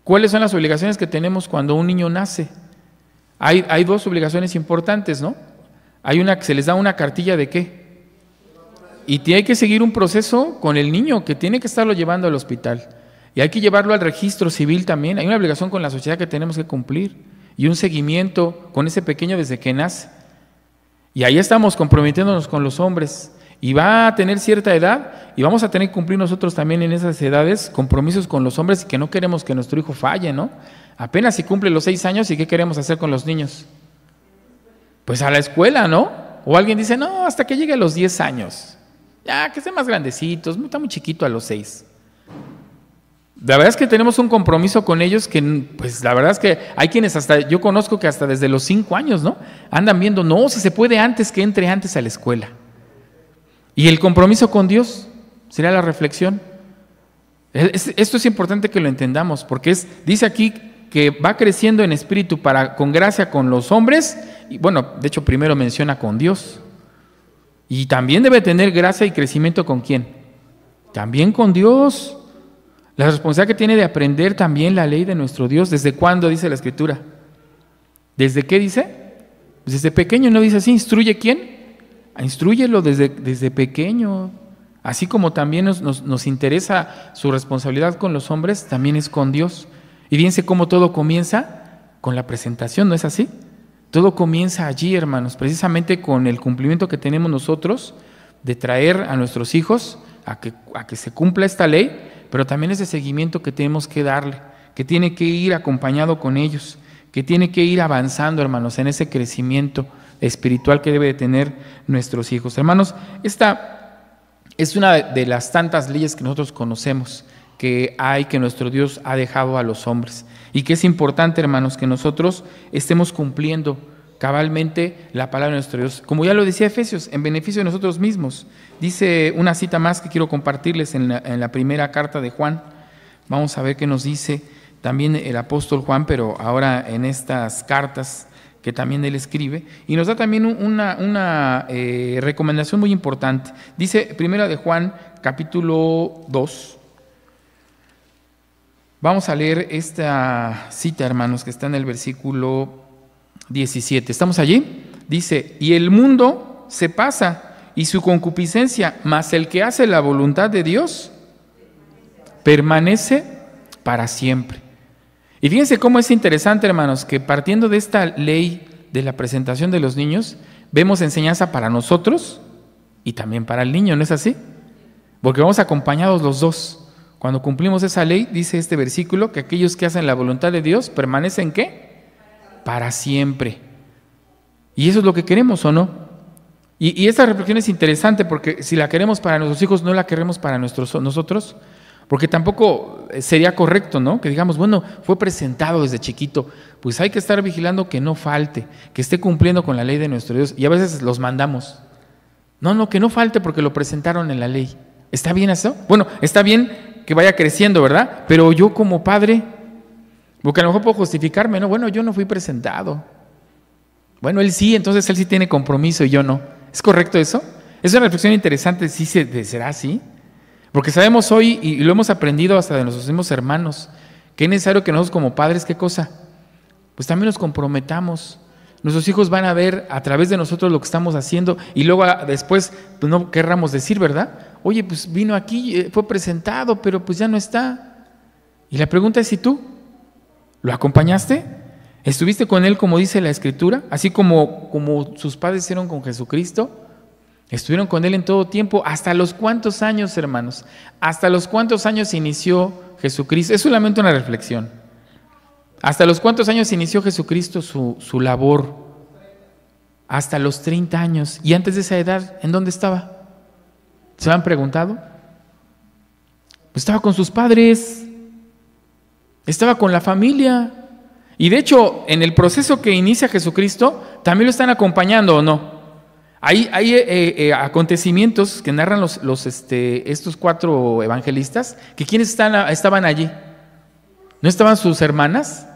¿Cuáles son las obligaciones que tenemos cuando un niño nace? Hay dos obligaciones importantes, ¿no? Hay una que se les da una cartilla de ¿qué? Y tiene que seguir un proceso con el niño que tiene que estarlo llevando al hospital. Y hay que llevarlo al registro civil también. Hay una obligación con la sociedad que tenemos que cumplir. Y un seguimiento con ese pequeño desde que nace. Y ahí estamos comprometiéndonos con los hombres. Y va a tener cierta edad y vamos a tener que cumplir nosotros también en esas edades compromisos con los hombres y que no queremos que nuestro hijo falle, ¿no? Apenas si cumple los 6 años y ¿qué queremos hacer con los niños? Pues a la escuela, ¿no? O alguien dice, no, hasta que llegue a los 10 años. Ya, que estén más grandecitos, está muy chiquito a los 6. La verdad es que tenemos un compromiso con ellos que, pues la verdad es que hay quienes yo conozco que hasta desde los 5 años, ¿no? Andan viendo, no, si se puede antes, que entre antes a la escuela. Y el compromiso con Dios sería la reflexión. Esto es importante que lo entendamos, porque dice aquí que va creciendo en espíritu con gracia con los hombres, y bueno, de hecho primero menciona con Dios. Y también debe tener gracia y crecimiento ¿con quién? También con Dios. La responsabilidad que tiene de aprender también la ley de nuestro Dios. ¿Desde cuándo dice la Escritura? ¿Desde qué dice? Pues desde pequeño. ¿No dice así? ¿Instruye quién? Instrúyelo desde pequeño. Así como también nos interesa su responsabilidad con los hombres, también es con Dios. Y fíjense cómo todo comienza con la presentación, ¿no es así? Todo comienza allí, hermanos, precisamente con el cumplimiento que tenemos nosotros de traer a nuestros hijos a que se cumpla esta ley, pero también ese seguimiento que tenemos que darle, que tiene que ir acompañado con ellos, que tiene que ir avanzando, hermanos, en ese crecimiento espiritual que debe de tener nuestros hijos. Hermanos, esta es una de las tantas leyes que nosotros conocemos que hay, que nuestro Dios ha dejado a los hombres, y que es importante, hermanos, que nosotros estemos cumpliendo cabalmente la palabra de nuestro Dios. Como ya lo decía Efesios, en beneficio de nosotros mismos. Dice una cita más que quiero compartirles en la primera carta de Juan. Vamos a ver qué nos dice también el apóstol Juan, pero ahora en estas cartas que también él escribe, y nos da también una recomendación muy importante. Dice primera de Juan, capítulo 2. Vamos a leer esta cita, hermanos, que está en el versículo 17. ¿Estamos allí? Dice, y el mundo se pasa y su concupiscencia, mas el que hace la voluntad de Dios permanece para siempre. Y fíjense cómo es interesante, hermanos, que partiendo de esta ley de la presentación de los niños, vemos enseñanza para nosotros y también para el niño, ¿no es así? Porque vamos acompañados los dos. Cuando cumplimos esa ley, dice este versículo, que aquellos que hacen la voluntad de Dios permanecen, ¿qué? Para siempre. Y eso es lo que queremos, ¿o no? Y esta reflexión es interesante porque si la queremos para nuestros hijos, no la queremos para nosotros, porque tampoco sería correcto, ¿no? Que digamos, bueno, fue presentado desde chiquito, pues hay que estar vigilando que no falte, que esté cumpliendo con la ley de nuestro Dios, y a veces los mandamos. No, que no falte porque lo presentaron en la ley. ¿Está bien eso? Bueno, está bien que vaya creciendo, ¿verdad? Pero yo como padre, porque a lo mejor puedo justificarme, ¿no? Bueno, yo no fui presentado. Bueno, él sí, entonces él sí tiene compromiso y yo no. ¿Es correcto eso? Es una reflexión interesante, ¿sí será así? Porque sabemos hoy, y lo hemos aprendido hasta de nuestros mismos hermanos, que es necesario que nosotros como padres, ¿qué cosa? Pues también nos comprometamos. Nuestros hijos van a ver a través de nosotros lo que estamos haciendo y luego después pues no querramos decir, ¿verdad? Oye, pues vino aquí, fue presentado, pero pues ya no está. Y la pregunta es, ¿y tú? ¿Lo acompañaste? ¿Estuviste con él como dice la Escritura? Así como sus padres hicieron con Jesucristo. Estuvieron con él en todo tiempo. ¿Hasta los cuántos años, hermanos? ¿Hasta los cuántos años inició Jesucristo? Es solamente una reflexión. ¿Hasta los cuántos años inició Jesucristo su labor? Hasta los 30 años. ¿Y antes de esa edad, en dónde estaba? ¿Se han preguntado? Pues estaba con sus padres, estaba con la familia. Y de hecho, en el proceso que inicia Jesucristo, también lo están acompañando, ¿o no? Hay acontecimientos que narran estos 4 evangelistas, que ¿quiénes estaban allí? ¿No estaban sus hermanas?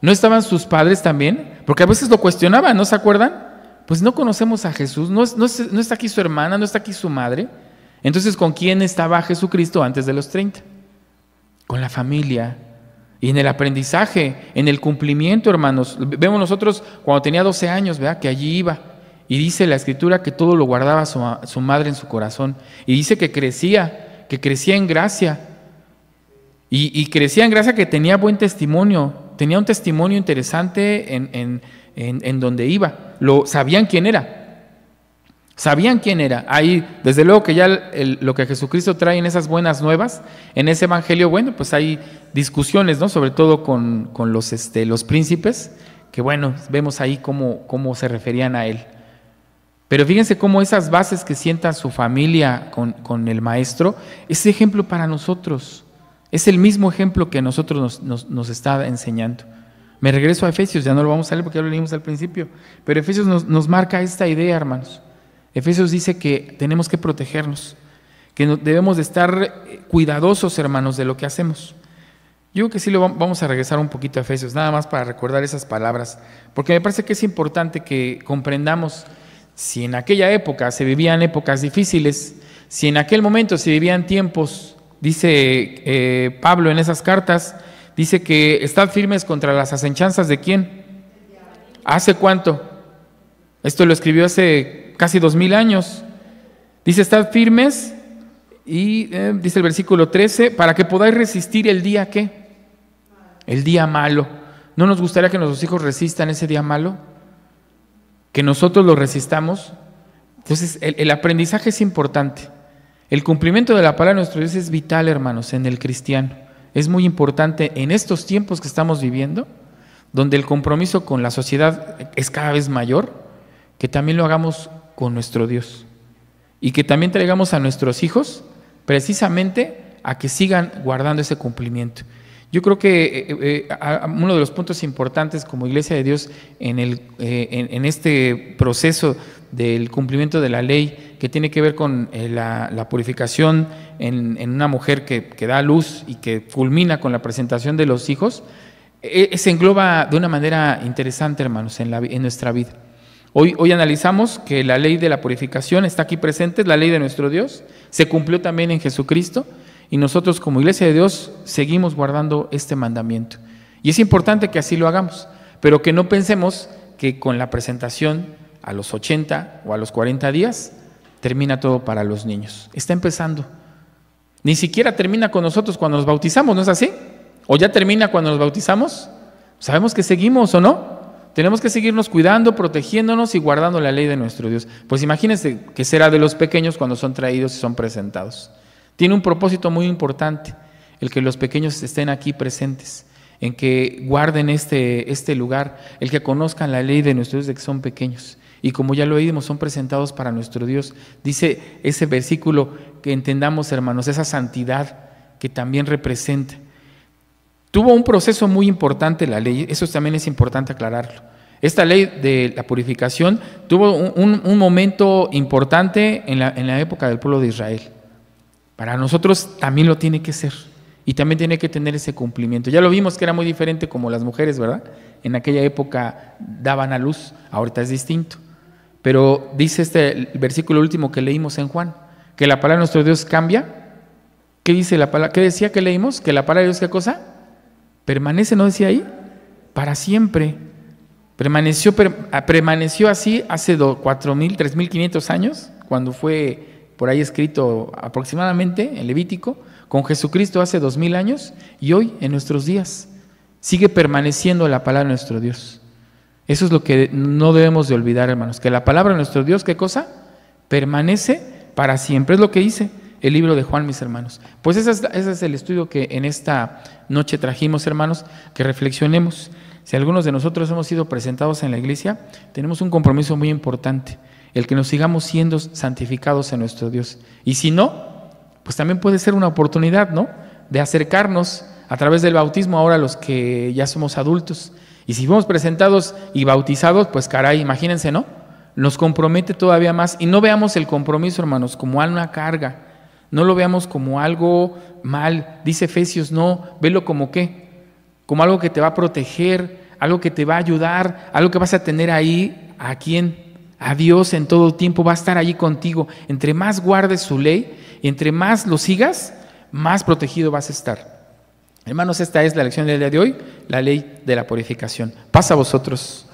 ¿No estaban sus padres también? Porque a veces lo cuestionaban, ¿no se acuerdan? Pues no conocemos a Jesús, no está aquí su hermana, no está aquí su madre. Entonces, ¿con quién estaba Jesucristo antes de los 30? Con la familia. Y en el aprendizaje, en el cumplimiento, hermanos. Vemos nosotros cuando tenía 12 años, ¿verdad? Que allí iba. Y dice la Escritura que todo lo guardaba su madre en su corazón. Y dice que crecía en gracia. Y crecía en gracia, que tenía buen testimonio. Tenía un testimonio interesante en donde iba. Sabían quién era. Sabían quién era. Ahí, desde luego que ya lo que Jesucristo trae en esas buenas nuevas, en ese evangelio, bueno, pues hay discusiones, ¿no? Sobre todo con los príncipes, que bueno, vemos ahí cómo se referían a él. Pero fíjense cómo esas bases que sienta su familia con el maestro, es ejemplo para nosotros. Es el mismo ejemplo que a nosotros nos está enseñando. Me regreso a Efesios, ya no lo vamos a leer porque ya lo leímos al principio, pero Efesios nos marca esta idea, hermanos. Efesios dice que tenemos que protegernos, que debemos de estar cuidadosos, hermanos, de lo que hacemos. Yo creo que sí vamos a regresar un poquito a Efesios, nada más para recordar esas palabras, porque me parece que es importante que comprendamos si en aquella época se vivían épocas difíciles, si en aquel momento se vivían tiempos Dice Pablo en esas cartas, dice que estad firmes contra las acechanzas ¿de quién? ¿Hace cuánto? Esto lo escribió hace casi 2000 años. Dice, estad firmes y dice el versículo 13, para que podáis resistir el día ¿qué? El día malo. ¿No nos gustaría que nuestros hijos resistan ese día malo? Que nosotros lo resistamos. Entonces, el aprendizaje es importante. El cumplimiento de la palabra de nuestro Dios es vital, hermanos, en el cristiano. Es muy importante en estos tiempos que estamos viviendo, donde el compromiso con la sociedad es cada vez mayor, que también lo hagamos con nuestro Dios. Y que también traigamos a nuestros hijos precisamente a que sigan guardando ese cumplimiento. Yo creo que uno de los puntos importantes como Iglesia de Dios en este proceso del cumplimiento de la ley, que tiene que ver con la purificación en una mujer que da luz y que culmina con la presentación de los hijos, se engloba de una manera interesante, hermanos, en nuestra vida. Hoy analizamos que la ley de la purificación está aquí presente, es la ley de nuestro Dios, se cumplió también en Jesucristo, y nosotros como Iglesia de Dios seguimos guardando este mandamiento. Y es importante que así lo hagamos, pero que no pensemos que con la presentación a los 80 o a los 40 días termina todo para los niños. Está empezando. Ni siquiera termina con nosotros cuando nos bautizamos, ¿no es así? ¿O ya termina cuando nos bautizamos? ¿Sabemos que seguimos o no? Tenemos que seguirnos cuidando, protegiéndonos y guardando la ley de nuestro Dios. Pues imagínense qué será de los pequeños cuando son traídos y son presentados. Tiene un propósito muy importante, el que los pequeños estén aquí presentes, en que guarden este lugar, el que conozcan la ley de nuestro Dios de que son pequeños. Y como ya lo oímos, son presentados para nuestro Dios. Dice ese versículo que entendamos, hermanos, esa santidad que también representa. Tuvo un proceso muy importante la ley, eso también es importante aclararlo. Esta ley de la purificación tuvo un momento importante en la época del pueblo de Israel. Para nosotros también lo tiene que ser y también tiene que tener ese cumplimiento. Ya lo vimos que era muy diferente como las mujeres, ¿verdad? En aquella época daban a luz, ahorita es distinto. Pero dice el versículo último que leímos en Juan, que la palabra de nuestro Dios cambia. ¿Qué dice la palabra? ¿Qué decía que leímos? Que la palabra de Dios, ¿qué cosa? Permanece, ¿no decía ahí? Para siempre. Permaneció así hace 4,000, 3,500 años, cuando fue por ahí escrito aproximadamente en Levítico, con Jesucristo hace 2,000 años, y hoy en nuestros días sigue permaneciendo la palabra de nuestro Dios. Eso es lo que no debemos de olvidar, hermanos, que la palabra de nuestro Dios, ¿qué cosa? Permanece para siempre, es lo que dice el libro de Juan, mis hermanos. Pues ese es el estudio que en esta noche trajimos, hermanos, que reflexionemos. Si algunos de nosotros hemos sido presentados en la iglesia, tenemos un compromiso muy importante, el que nos sigamos siendo santificados en nuestro Dios. Y si no, pues también puede ser una oportunidad, ¿no?, de acercarnos a través del bautismo ahora los que ya somos adultos. Y si fuimos presentados y bautizados, pues caray, imagínense, ¿no? Nos compromete todavía más. Y no veamos el compromiso, hermanos, como una carga. No lo veamos como algo mal. Dice Efesios, no, velo como ¿qué? Como algo que te va a proteger, algo que te va a ayudar, algo que vas a tener ahí. ¿A quién? A Dios en todo tiempo, va a estar allí contigo. Entre más guardes su ley y entre más lo sigas, más protegido vas a estar. Hermanos, esta es la lección del día de hoy, la ley de la purificación. Pasa a vosotros.